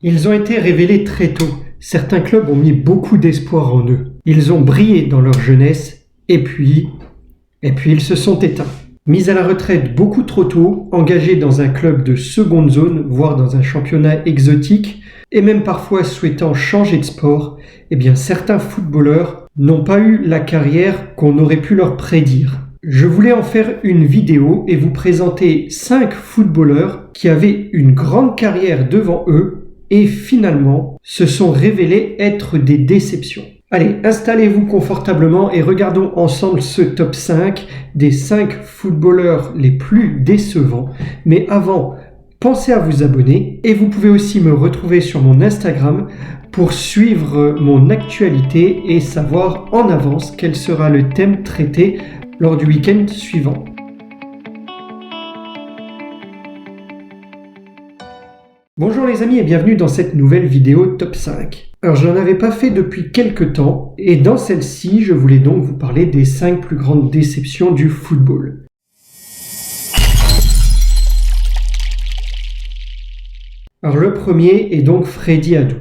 Ils ont été révélés très tôt. Certains clubs ont mis beaucoup d'espoir en eux. Ils ont brillé dans leur jeunesse et puis ils se sont éteints. Mis à la retraite beaucoup trop tôt, engagés dans un club de seconde zone, voire dans un championnat exotique, et même parfois souhaitant changer de sport, certains footballeurs n'ont pas eu la carrière qu'on aurait pu leur prédire. Je voulais en faire une vidéo et vous présenter 5 footballeurs qui avaient une grande carrière devant eux et finalement se sont révélés être des déceptions. Allez, installez-vous confortablement et regardons ensemble ce top 5 des 5 footballeurs les plus décevants. Mais avant, pensez à vous abonner et vous pouvez aussi me retrouver sur mon Instagram pour suivre mon actualité et savoir en avance quel sera le thème traité lors du week-end suivant. Bonjour les amis et bienvenue dans cette nouvelle vidéo top 5. Alors je n'en avais pas fait depuis quelques temps et dans celle-ci je voulais donc vous parler des 5 plus grandes déceptions du football. Alors le premier est donc Freddy Adu.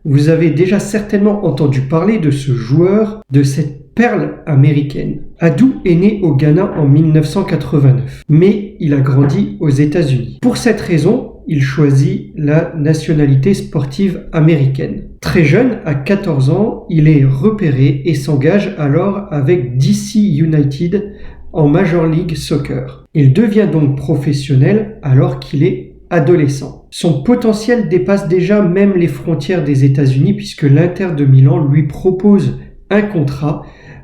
Vous avez déjà certainement entendu parler de ce joueur, de cette perle américaine. Adu est né au Ghana en 1989, mais il a grandi aux États-Unis. Pour cette raison, il choisit la nationalité sportive américaine. Très jeune, à 14 ans, il est repéré et s'engage alors avec DC United en Major League Soccer. Il devient donc professionnel alors qu'il est adolescent. Son potentiel dépasse déjà même les frontières des États-Unis puisque l'Inter de Milan lui propose un contrat,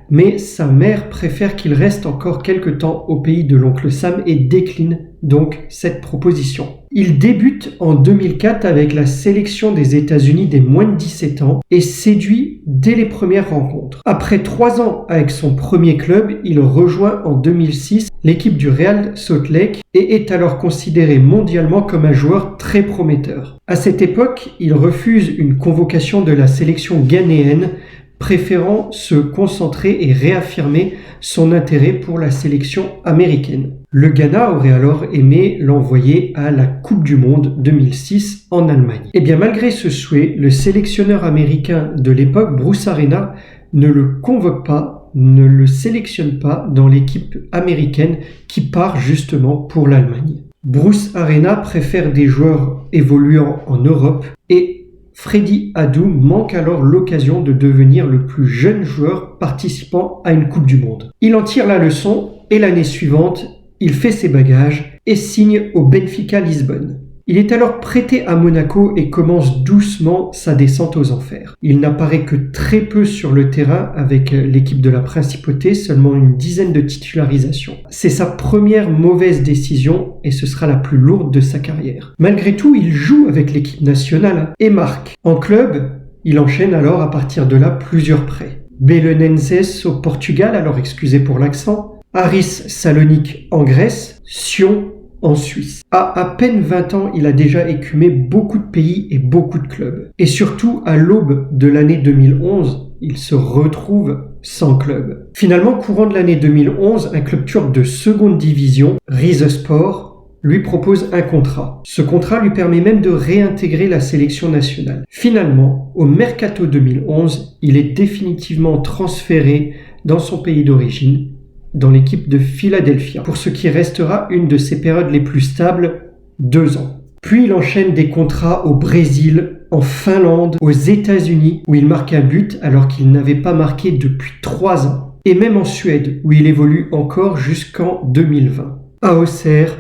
mais sa mère préfère qu'il reste encore quelque temps au pays de l'oncle Sam et décline donc cette proposition. Il débute en 2004 avec la sélection des États-Unis des moins de 17 ans et séduit dès les premières rencontres. Après 3 ans avec son premier club, il rejoint en 2006 l'équipe du Real Salt Lake et est alors considéré mondialement comme un joueur très prometteur. À cette époque, il refuse une convocation de la sélection ghanéenne, préférant se concentrer et réaffirmer son intérêt pour la sélection américaine. Le Ghana aurait alors aimé l'envoyer à la Coupe du Monde 2006 en Allemagne. Malgré ce souhait, le sélectionneur américain de l'époque, Bruce Arena, ne le convoque pas, ne le sélectionne pas dans l'équipe américaine qui part justement pour l'Allemagne. Bruce Arena préfère des joueurs évoluant en Europe et Freddy Adu manque alors l'occasion de devenir le plus jeune joueur participant à une Coupe du Monde. Il en tire la leçon et l'année suivante, il fait ses bagages et signe au Benfica Lisbonne. Il est alors prêté à Monaco et commence doucement sa descente aux enfers. Il n'apparaît que très peu sur le terrain avec l'équipe de la Principauté, seulement une dizaine de titularisations. C'est sa première mauvaise décision et ce sera la plus lourde de sa carrière. Malgré tout, il joue avec l'équipe nationale et marque. En club, il enchaîne alors à partir de là plusieurs prêts. Belenenses au Portugal, alors excusez pour l'accent, Aris Salonique en Grèce, Sion en Suisse. À peine 20 ans, il a déjà écumé beaucoup de pays et beaucoup de clubs. Et surtout, à l'aube de l'année 2011, il se retrouve sans club. Finalement, courant de l'année 2011, un club turc de seconde division, Rizespor, lui propose un contrat. Ce contrat lui permet même de réintégrer la sélection nationale. Finalement, au Mercato 2011, il est définitivement transféré dans son pays d'origine, dans l'équipe de Philadelphia, pour ce qui restera une de ses périodes les plus stables, 2 ans. Puis il enchaîne des contrats au Brésil, en Finlande, aux États-Unis, où il marque un but alors qu'il n'avait pas marqué depuis 3 ans, et même en Suède, où il évolue encore jusqu'en 2020. À Auxerre,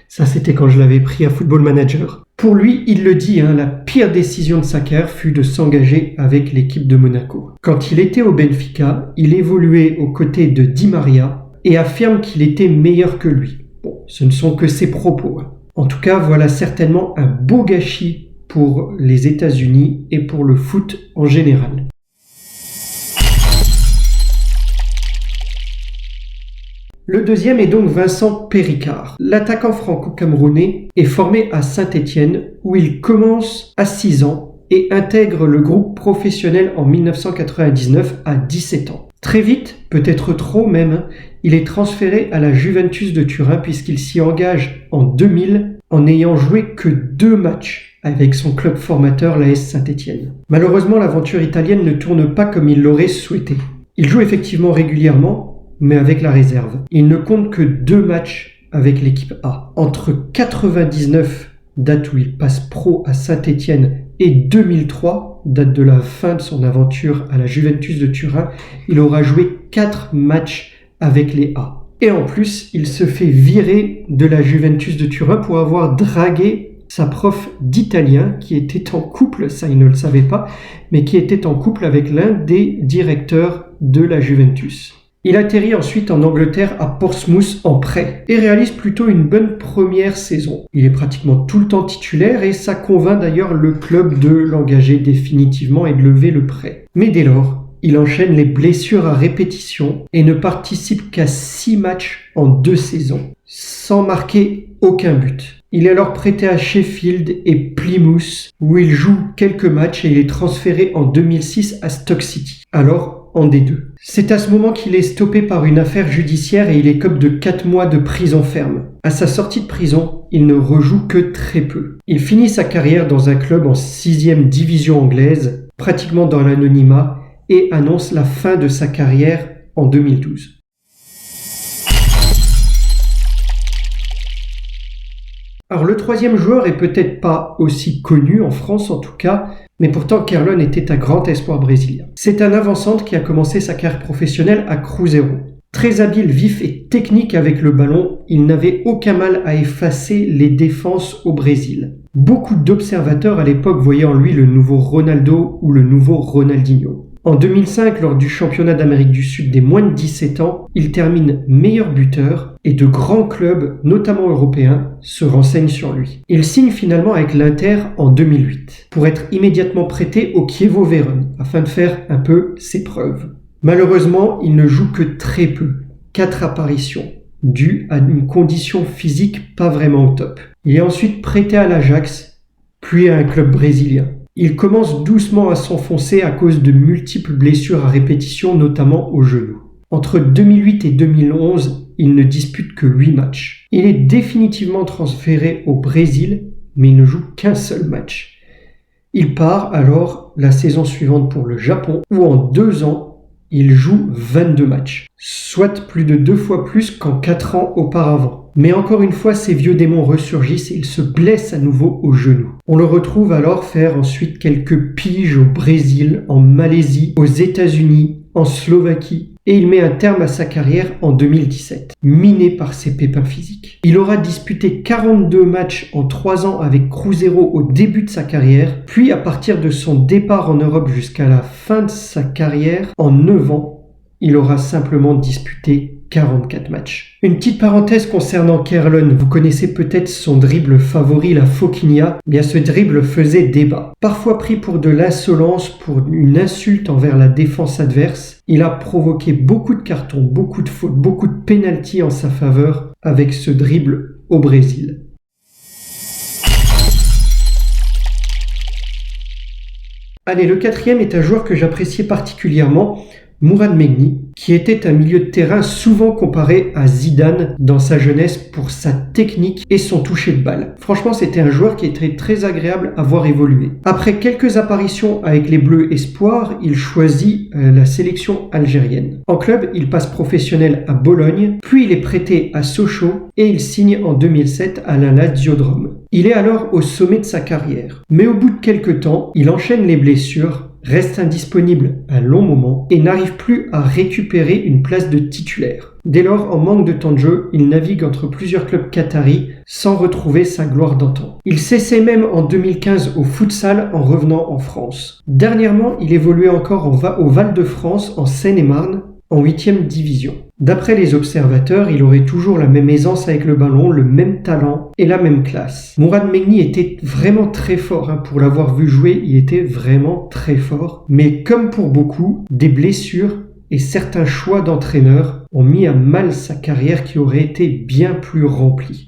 ça c'était quand je l'avais pris à Football Manager. Pour lui, il le dit, la pire décision de sa carrière fut de s'engager avec l'équipe de Monaco. Quand il était au Benfica, il évoluait aux côtés de Di Maria et affirme qu'il était meilleur que lui. Bon, ce ne sont que ses propos. En tout cas, voilà certainement un beau gâchis pour les États-Unis et pour le foot en général. Le deuxième est donc Vincent Péricard. L'attaquant franco-camerounais est formé à Saint-Étienne où il commence à 6 ans et intègre le groupe professionnel en 1999 à 17 ans. Très vite, peut-être trop même, il est transféré à la Juventus de Turin puisqu'il s'y engage en 2000 en n'ayant joué que 2 matchs avec son club formateur, l'AS Saint-Étienne. Malheureusement, l'aventure italienne ne tourne pas comme il l'aurait souhaité. Il joue effectivement régulièrement, mais avec la réserve. Il ne compte que 2 matchs avec l'équipe A. Entre 99, date où il passe pro à Saint-Étienne, et 2003, date de la fin de son aventure à la Juventus de Turin, il aura joué 4 matchs avec les A. Et en plus, il se fait virer de la Juventus de Turin pour avoir dragué sa prof d'italien qui était en couple, ça il ne le savait pas, mais qui était en couple avec l'un des directeurs de la Juventus. Il atterrit ensuite en Angleterre à Portsmouth en prêt et réalise plutôt une bonne première saison. Il est pratiquement tout le temps titulaire et ça convainc d'ailleurs le club de l'engager définitivement et de lever le prêt. Mais dès lors, il enchaîne les blessures à répétition et ne participe qu'à 6 matchs en 2 saisons, sans marquer aucun but. Il est alors prêté à Sheffield et Plymouth, où il joue quelques matchs et il est transféré en 2006 à Stoke City, alors en D2. C'est à ce moment qu'il est stoppé par une affaire judiciaire et il écope de 4 mois de prison ferme. À sa sortie de prison, il ne rejoue que très peu. Il finit sa carrière dans un club en 6e division anglaise, pratiquement dans l'anonymat, et annonce la fin de sa carrière en 2012. Alors le troisième joueur est peut-être pas aussi connu en France en tout cas, mais pourtant Kerlon était un grand espoir brésilien. C'est un avant-centre qui a commencé sa carrière professionnelle à Cruzeiro. Très habile, vif et technique avec le ballon, il n'avait aucun mal à effacer les défenses au Brésil. Beaucoup d'observateurs à l'époque voyaient en lui le nouveau Ronaldo ou le nouveau Ronaldinho. En 2005, lors du championnat d'Amérique du Sud des moins de 17 ans, il termine meilleur buteur et de grands clubs, notamment européens, se renseignent sur lui. Il signe finalement avec l'Inter en 2008 pour être immédiatement prêté au Chievo Vérone afin de faire un peu ses preuves. Malheureusement, il ne joue que très peu, 4 apparitions, dues à une condition physique pas vraiment au top. Il est ensuite prêté à l'Ajax, puis à un club brésilien. Il commence doucement à s'enfoncer à cause de multiples blessures à répétition, notamment au genou. Entre 2008 et 2011, il ne dispute que 8 matchs. Il est définitivement transféré au Brésil, mais il ne joue qu'un seul match. Il part alors la saison suivante pour le Japon, où en 2 ans, il joue 22 matchs, soit plus de 2 fois plus qu'en 4 ans auparavant. Mais encore une fois, ces vieux démons ressurgissent et il se blesse à nouveau au genou. On le retrouve alors faire ensuite quelques piges au Brésil, en Malaisie, aux États-Unis, en Slovaquie, et il met un terme à sa carrière en 2017, miné par ses pépins physiques. Il aura disputé 42 matchs en 3 ans avec Cruzeiro au début de sa carrière, puis à partir de son départ en Europe jusqu'à la fin de sa carrière, en 9 ans, il aura simplement disputé 44 matchs. Une petite parenthèse concernant Kerlon, vous connaissez peut-être son dribble favori, la Foquinha. Bien, ce dribble faisait débat. Parfois pris pour de l'insolence, pour une insulte envers la défense adverse, il a provoqué beaucoup de cartons, beaucoup de fautes, beaucoup de pénaltys en sa faveur avec ce dribble au Brésil. Allez, le quatrième est un joueur que j'appréciais particulièrement, Mourad Megni, qui était un milieu de terrain souvent comparé à Zidane dans sa jeunesse pour sa technique et son toucher de balle. Franchement, c'était un joueur qui était très agréable à voir évoluer. Après quelques apparitions avec les Bleus Espoirs, il choisit la sélection algérienne. En club, il passe professionnel à Bologne, puis il est prêté à Sochaux et il signe en 2007 à la Lazio de Rome. Il est alors au sommet de sa carrière. Mais au bout de quelques temps, il enchaîne les blessures, reste indisponible un long moment et n'arrive plus à récupérer une place de titulaire. Dès lors, en manque de temps de jeu, il navigue entre plusieurs clubs qataris sans retrouver sa gloire d'antan. Il s'essaie même en 2015 au futsal en revenant en France. Dernièrement, il évoluait encore au Val-de-France en Seine-et-Marne en 8e division. D'après les observateurs, il aurait toujours la même aisance avec le ballon, le même talent et la même classe. Mourad Megni était vraiment très fort. Pour l'avoir vu jouer, il était vraiment très fort. Mais comme pour beaucoup, des blessures et certains choix d'entraîneurs ont mis à mal sa carrière qui aurait été bien plus remplie.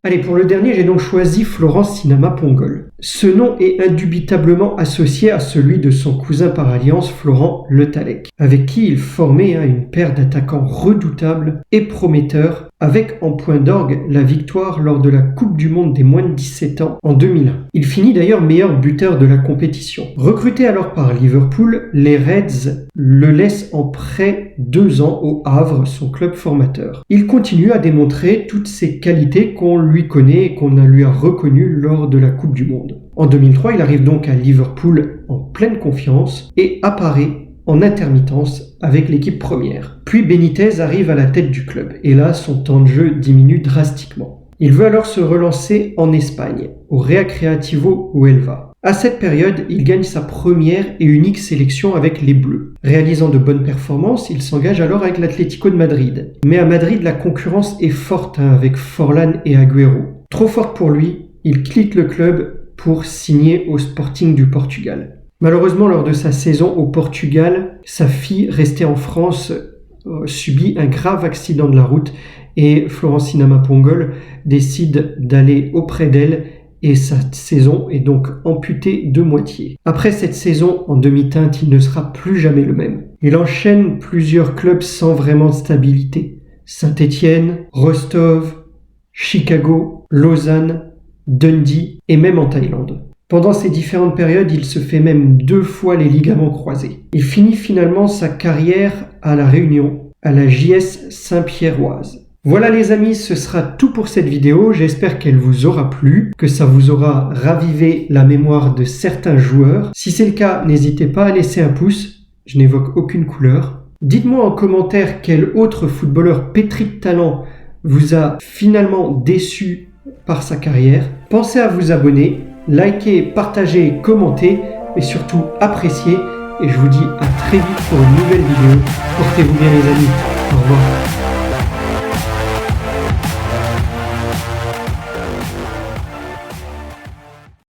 Allez, pour le dernier, j'ai donc choisi Florent Sinama-Pongol. Ce nom est indubitablement associé à celui de son cousin par alliance, Florent Le Tallec, avec qui il formait une paire d'attaquants redoutables et prometteurs, avec en point d'orgue la victoire lors de la Coupe du Monde des moins de 17 ans en 2001. Il finit d'ailleurs meilleur buteur de la compétition. Recruté alors par Liverpool, les Reds le laissent en prêt 2 ans au Havre, son club formateur. Il continue à démontrer toutes ses qualités qu'on lui connaît et qu'on lui a reconnues lors de la Coupe du Monde. En 2003, il arrive donc à Liverpool en pleine confiance et apparaît en intermittence avec l'équipe première. Puis Benitez arrive à la tête du club et là, son temps de jeu diminue drastiquement. Il veut alors se relancer en Espagne, au Recreativo Huelva. À cette période, il gagne sa première et unique sélection avec les Bleus. Réalisant de bonnes performances, il s'engage alors avec l'Atlético de Madrid. Mais à Madrid, la concurrence est forte avec Forlán et Agüero. Trop forte pour lui, il quitte le club pour signer au Sporting du Portugal. Malheureusement, lors de sa saison au Portugal, sa fille restée en France subit un grave accident de la route et Florent Sinama-Pongol décide d'aller auprès d'elle et sa saison est donc amputée de moitié. Après cette saison en demi-teinte, il ne sera plus jamais le même. Il enchaîne plusieurs clubs sans vraiment de stabilité. Saint-Étienne, Rostov, Chicago, Lausanne, Dundee et même en Thaïlande. Pendant ces différentes périodes, il se fait même 2 fois les ligaments croisés. Il finit finalement sa carrière à La Réunion, à la JS Saint-Pierroise. Voilà les amis, ce sera tout pour cette vidéo. J'espère qu'elle vous aura plu, que ça vous aura ravivé la mémoire de certains joueurs. Si c'est le cas, n'hésitez pas à laisser un pouce. Je n'évoque aucune couleur. Dites-moi en commentaire quel autre footballeur pétri de talent vous a finalement déçu par sa carrière. Pensez à vous abonner. Likez, partagez, commentez et surtout appréciez. Et je vous dis à très vite pour une nouvelle vidéo. Portez-vous bien les amis. Au revoir.